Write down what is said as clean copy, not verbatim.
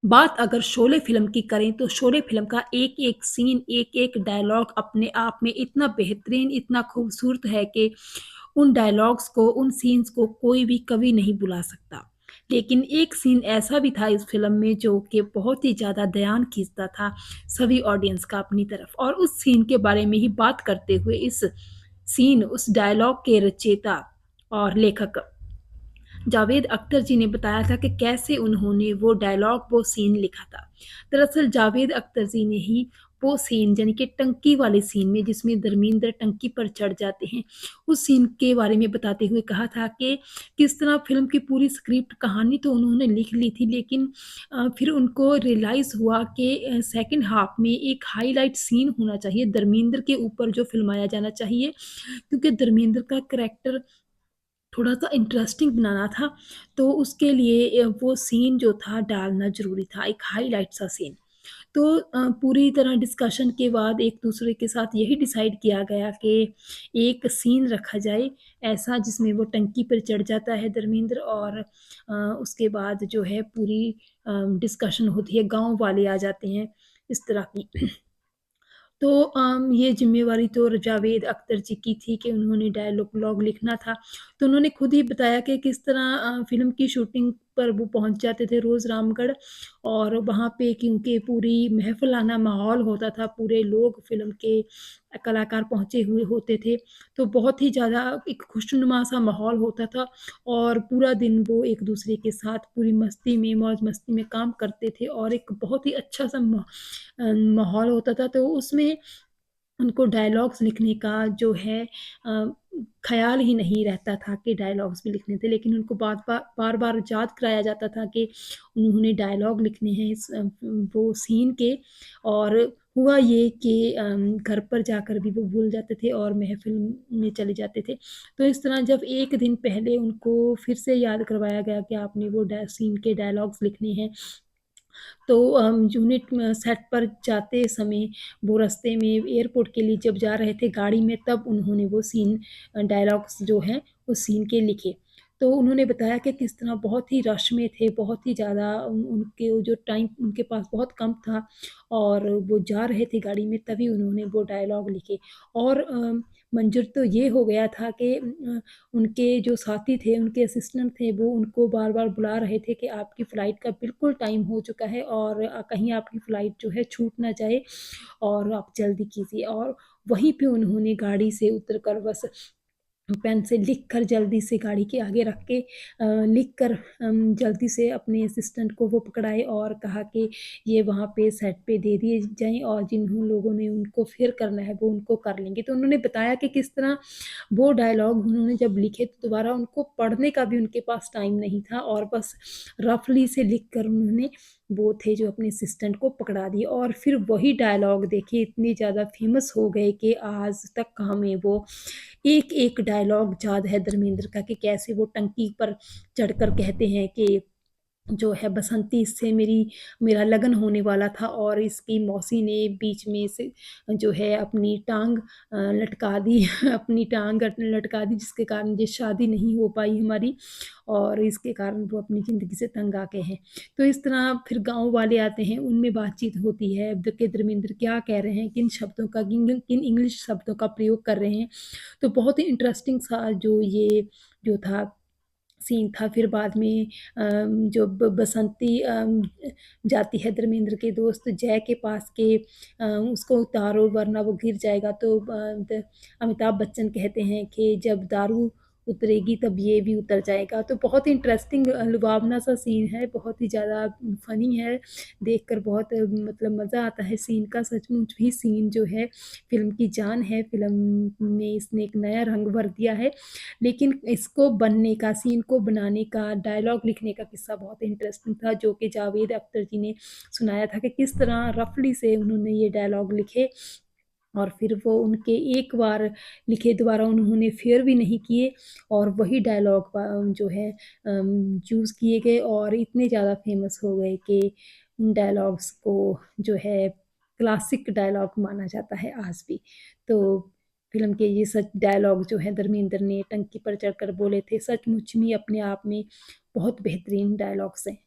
बात अगर शोले फ़िल्म की करें तो शोले फ़िल्म का एक-एक सीन, एक-एक डायलॉग अपने आप में इतना बेहतरीन, इतना खूबसूरत है कि उन डायलॉग्स को, उन सीन्स को कोई भी कभी नहीं भुला सकता। लेकिन एक सीन ऐसा भी था इस फ़िल्म में जो कि बहुत ही ज़्यादा ध्यान खींचता था सभी ऑडियंस का अपनी तरफ, और उस सीन के बारे में ही बात करते हुए उस डायलॉग के रचयिता और लेखक जावेद अख्तर जी ने बताया था कि कैसे उन्होंने वो डायलॉग, वो सीन लिखा था। दरअसल जावेद अख्तर जी ने ही वो सीन, यानी कि टंकी वाले सीन में जिसमें धर्मेंद्र टंकी पर चढ़ जाते हैं, उस सीन के बारे में बताते हुए कहा था कि किस तरह फ़िल्म की पूरी स्क्रिप्ट, कहानी तो उन्होंने लिख ली थी, लेकिन फिर उनको रियलाइज़ हुआ कि सेकंड हाफ में एक हाइलाइट सीन होना चाहिए, धर्मेंद्र के ऊपर जो फ़िल्माया जाना चाहिए, क्योंकि धर्मेंद्र का करैक्टर थोड़ा-सा इंटरेस्टिंग बनाना था, तो उसके लिए वो सीन जो था डालना ज़रूरी था, एक हाइलाइट सा सीन। तो पूरी तरह डिस्कशन के बाद एक-दूसरे के साथ यही डिसाइड किया गया कि एक सीन रखा जाए ऐसा जिसमें वो टंकी पर चढ़ जाता है धर्मेंद्र, और उसके बाद जो है पूरी डिस्कशन होती है, गाँव वाले आ जाते हैं, इस तरह की। तो ये ज़िम्मेवारी तो जावेद अख्तर जी की थी कि उन्होंने डायलॉग व्लॉग लिखना था। तो उन्होंने खुद ही बताया कि किस तरह फ़िल्म की शूटिंग पर वो पहुँच जाते थे रोज़ रामगढ़, और वहाँ पे क्योंकि पूरी महफ़िलाना माहौल होता था, पूरे लोग फ़िल्म के कलाकार पहुँचे हुए होते थे, तो बहुत ही ज़्यादा एक खुशनुमा सा माहौल होता था, और पूरा दिन वो एक-दूसरे के साथ पूरी मस्ती में, मौज-मस्ती में काम करते थे, और एक बहुत ही अच्छा-सा माहौल होता था। तो उसमें उनको डायलॉग्स लिखने का जो है ख़्याल ही नहीं रहता था कि डायलॉग्स भी लिखने थे, लेकिन उनको बार-बार याद कराया जाता था कि उन्होंने डायलॉग लिखने हैं वो सीन के, और हुआ ये कि घर पर जाकर भी वो भूल जाते थे और महफ़िल में चले जाते थे। तो इस तरह जब 1 दिन पहले उनको फिर से याद करवाया गया कि आपने वो सीन के डायलॉग्स लिखने हैं, तो यूनिट में सेट पर जाते समय वो रास्ते में एयरपोर्ट के लिए जब जा रहे थे गाड़ी में, तब उन्होंने वो सीन डायलॉग्स जो हैं उस सीन के लिखे। तो उन्होंने बताया कि किस तरह बहुत ही रश में थे, बहुत ही ज़्यादा उनके वो जो टाइम उनके पास बहुत कम था, और वो जा रहे थे गाड़ी में, तभी उन्होंने वो डायलॉग लिखे। और मंज़र तो ये हो गया था कि उनके जो साथी थे, उनके असिस्टेंट थे, वो उनको बार-बार बुला रहे थे कि आपकी फ़्लाइट का बिल्कुल टाइम हो चुका है, और कहीं आपकी फ़्लाइट जो है छूट ना जाए, और आप जल्दी कीजिए। और वहीं पे उन्होंने गाड़ी से उतर कर बस पेन से लिख कर जल्दी से गाड़ी के आगे रख के लिख कर जल्दी से अपने असिस्टेंट को वो पकड़ाए, और कहा कि ये वहाँ पे सेट पे दे दिए जाएँ, और जिन्हों लोगों ने उनको फिर करना है वो उनको कर लेंगे। तो उन्होंने बताया कि किस तरह वो डायलॉग उन्होंने जब लिखे तो दोबारा उनको पढ़ने का भी उनके पास टाइम नहीं था, और बस रफ़ली से लिख कर उन्होंने वो थे जो अपने असिस्टेंट को पकड़ा दिए, और फिर वही डायलॉग देखिए इतने ज़्यादा फ़ेमस हो गए कि आज तक हमें वो एक-एक डायलॉग याद है धर्मेंद्र का, कि कैसे वो टंकी पर चढ़कर कहते हैं कि जो है बसंती, इससे मेरा लगन होने वाला था, और इसकी मौसी ने बीच में से जो है अपनी टाँग लटका दी अपनी टाँग लटका दी, जिसके कारण ये शादी नहीं हो पाई हमारी, और इसके कारण वो अपनी ज़िंदगी से तंग आ गए हैं। तो इस तरह फिर गाँव वाले आते हैं, उनमें बातचीत होती है कि धर्मेंद्र क्या कह रहे हैं, किन शब्दों का किन इंग्लिश शब्दों का प्रयोग कर रहे हैं। तो बहुत ही इंटरेस्टिंग सा जो था सीन था। फिर बाद में जो बसंती जाती है धर्मेंद्र के दोस्त जय के पास कि उसको उतारो वरना वो गिर जाएगा, तो अमिताभ बच्चन कहते हैं कि जब दारू उतरेगी तब ये भी उतर जाएगा। तो बहुत ही इंटरेस्टिंग लुभावना सा सीन है, बहुत ही ज़्यादा फ़नी है, देखकर बहुत मतलब मज़ा आता है सीन का। सचमुच ही सीन जो है फ़िल्म की जान है, फ़िल्म में इसने एक नया रंग भर दिया है। लेकिन इसको बनने का, सीन को बनाने का, डायलॉग लिखने का किस्सा बहुत इंटरेस्टिंग था, जो कि जावेद अख्तर जी ने सुनाया था कि किस तरह रफ़ली से उन्होंने ये डायलॉग लिखे, और फिर वो उनके एक बार लिखे दोबारा उन्होंने फेयर भी नहीं किए, और वही डायलॉग जो है चूज़ किए गए, और इतने ज़्यादा फ़ेमस हो गए कि उन डायलॉग्स को जो है क्लासिक डायलॉग माना जाता है आज भी। तो फ़िल्म के ये सच डायलॉग जो हैं धर्मेंद्र ने टंकी पर चढ़कर बोले थे, सचमुच में अपने आप में बहुत बेहतरीन डायलॉग्स हैं।